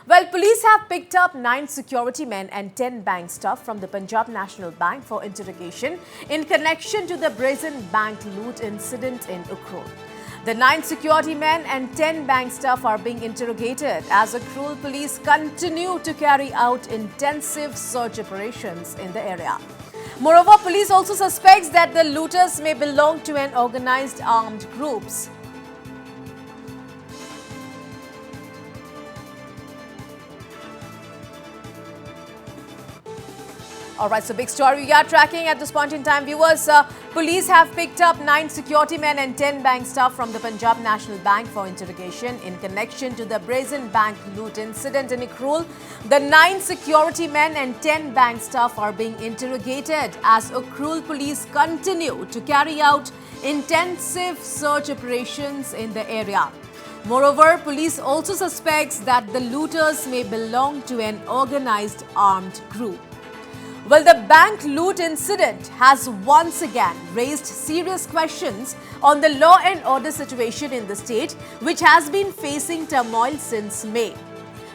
Well, police have picked up 9 security men and 10 bank staff from the Punjab National Bank for interrogation in connection to the brazen bank loot incident in 𝗪𝘀𝗧𝗪. The 9 security men and 10 bank staff are being interrogated as 𝗪𝘀𝗧𝗪 police continue to carry out intensive search operations in the area. Moreover, police also suspects that the looters may belong to an organized armed groups. All right, so big story we are tracking at this point in time. Viewers, police have picked up 9 security men and 10 bank staff from the Punjab National Bank for interrogation in connection to the brazen bank loot incident in 𝗪𝘀𝗧𝗪. The 9 security men and 10 bank staff are being interrogated as 𝗪𝘀𝗧𝗪 police continue to carry out intensive search operations in the area. Moreover, police also suspects that the looters may belong to an organized armed group. Well, the bank loot incident has once again raised serious questions on the law and order situation in the state, which has been facing turmoil since May.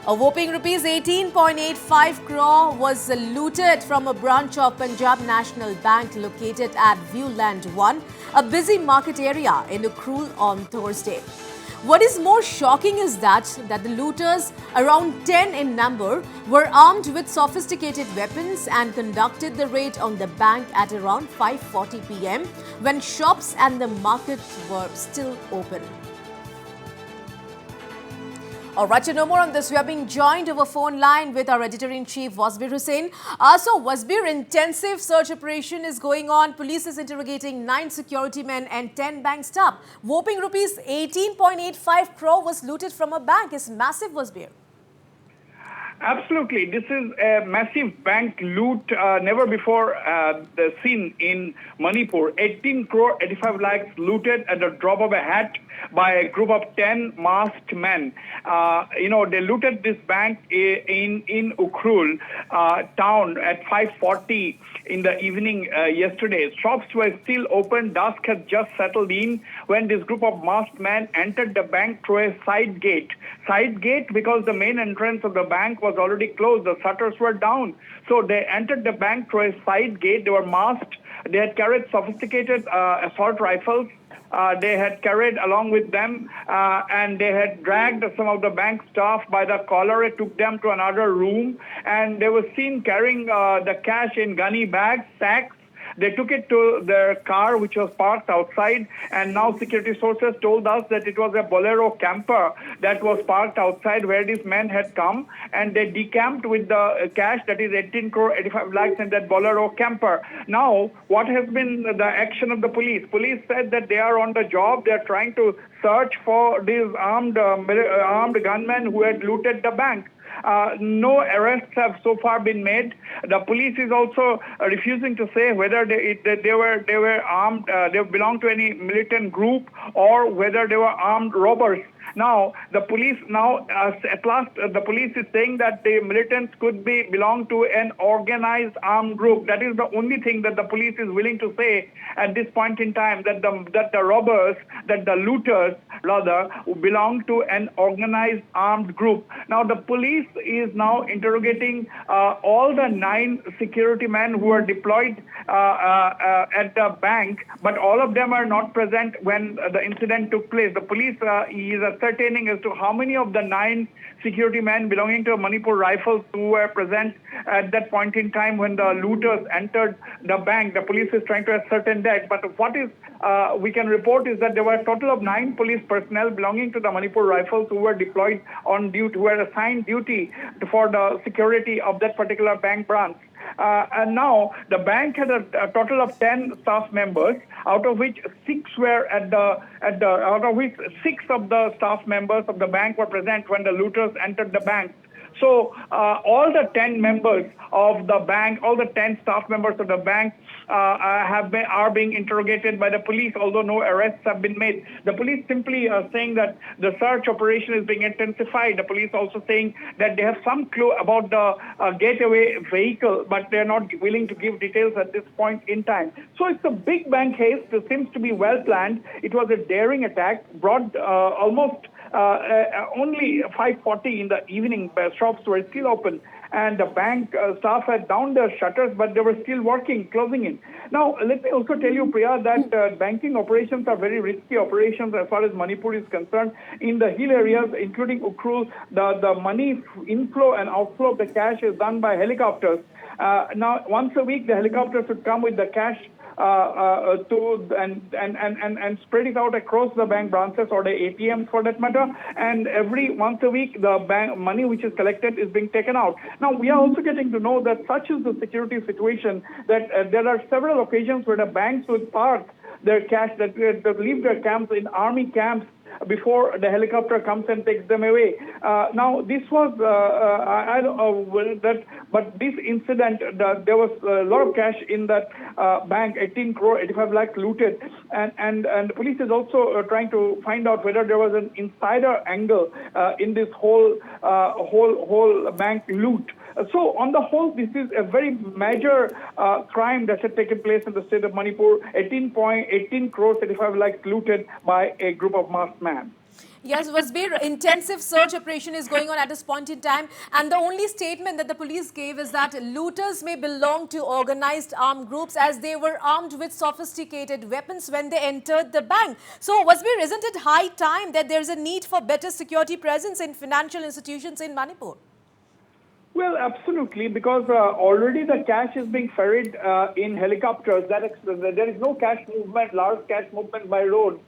A whopping rupees 18.85 crore was looted from a branch of Punjab National Bank located at Viewland 1, a busy market area in 𝗪𝘀𝗧𝗪 on Thursday. What is more shocking is that the looters, around 10 in number, were armed with sophisticated weapons and conducted the raid on the bank at around 5:40 p.m. when shops and the market were still open. All right, to know more on this, we are being joined over phone line with our editor-in-chief, Wasbir Hussain. So, Wasbir, intensive search operation is going on. Police is interrogating 9 security men and 10 bank staff. Whopping rupees 18.85 crore was looted from a bank. It's massive, Wasbir. Absolutely. This is a massive bank loot, never before seen in Manipur. 18 crore 85 lakhs looted at the drop of a hat by a group of 10 masked men. They looted this bank in 𝗪𝘀𝗧𝗪 town at 5:40 in the evening yesterday. Shops were still open. Dusk had just settled in when this group of masked men entered the bank through a side gate. Side gate because the main entrance of the bank was already closed. The shutters were down. So they entered the bank through a side gate. They were masked. They had carried sophisticated assault rifles. They had carried along with them and they had dragged some of the bank staff by the collar. It took them to another room and they were seen carrying the cash in gunny bags, sacks. They took it to their car, which was parked outside, and now security sources told us that it was a Bolero camper that was parked outside where these men had come, and they decamped with the cash, that is 18 crore 85 lakhs, in that Bolero camper. Now, what has been the action of the police? Police said that they are on the job. They are trying to search for these armed gunmen who had looted the bank. No arrests have so far been made. The police is also refusing to say whether they were armed, they belong to any militant group, or whether they were armed robbers. Now, the police at last, the police is saying that the militants could belong to an organized armed group. That is the only thing that the police is willing to say at this point in time, that the robbers, that the looters, rather, belong to an organized armed group. Now, the police is now interrogating all the 9 security men who are deployed at the bank, but all of them are not present when the incident took place. The police is ascertaining as to how many of the 9 security men belonging to Manipur Rifles who were present at that point in time when the looters entered the bank. The police is trying to ascertain that. But what is we can report is that there were a total of 9 police personnel belonging to the Manipur Rifles who were deployed on duty, who were assigned duty for the security of that particular bank branch. And now the bank had a total of 10 staff members, out of which 6 were out of which 6 of the staff members of the bank were present when the looters entered the bank. So all the 10 members of the bank, all the 10 staff members of the bank are being interrogated by the police, although no arrests have been made. The police simply are saying that the search operation is being intensified. The police also saying that they have some clue about the getaway vehicle, but they're not willing to give details at this point in time. So it's a big bank heist. It seems to be well planned. It was a daring attack, brought almost only 5:40 in the evening, shops were still open, and the bank staff had down their shutters, but they were still working, closing in. Now, let me also tell you, Priya, that banking operations are very risky operations as far as Manipur is concerned. In the hill areas, including Ukhrul, the money inflow and outflow of the cash is done by helicopters. Now, once a week, the helicopters would come with the cash and spread it out across the bank branches or the ATMs for that matter. And every once a week, the bank money which is collected is being taken out. Now, we are also getting to know that such is the security situation that there are several occasions where the banks would park their cash, that leave their camps in army camps before the helicopter comes and takes them away. Now, this was, but this incident, there was a lot of cash in that bank, 18,85,00,000 looted, and the police is also trying to find out whether there was an insider angle in this whole bank loot. So, on the whole, this is a very major crime that had taken place in the state of Manipur. 18,85,00,000 looted by a group of masked men. Yes, Wasbir, intensive search operation is going on at this point in time, and the only statement that the police gave is that looters may belong to organized armed groups as they were armed with sophisticated weapons when they entered the bank. So, Wasbir, isn't it high time that there is a need for better security presence in financial institutions in Manipur? Well, absolutely, because already the cash is being ferried in helicopters. There is no cash movement, large cash movement by road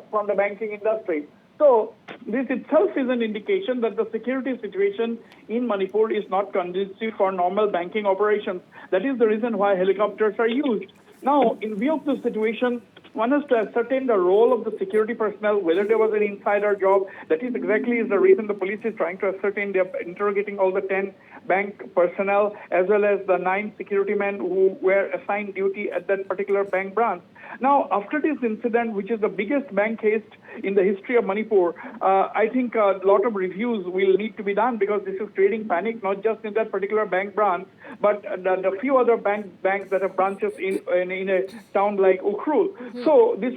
from the banking industry. So this itself is an indication that the security situation in Manipur is not conducive for normal banking operations. That is the reason why helicopters are used. Now, in view of the situation, one has to ascertain the role of the security personnel, whether there was an insider job. That is exactly the reason the police is trying to ascertain. They are interrogating all the 10 bank personnel as well as the 9 security men who were assigned duty at that particular bank branch. Now, after this incident, which is the biggest bank heist in the history of Manipur, I think a lot of reviews will need to be done because this is creating panic, not just in that particular bank branch, but the few other banks that have branches in a town like Ukhrul. So this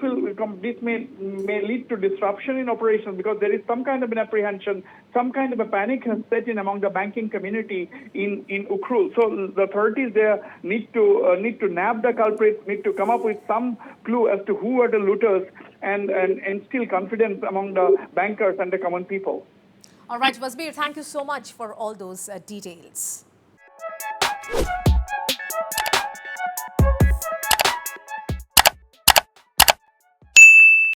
may lead to disruption in operations because there is some kind of an apprehension, some kind of a panic has set in among the banking community in Ukhrul. So the authorities there need to nab the culprits, need to come up with some clue as to who are the looters and instill confidence among the bankers and the common people. All right, Wasbir, thank you so much for all those details.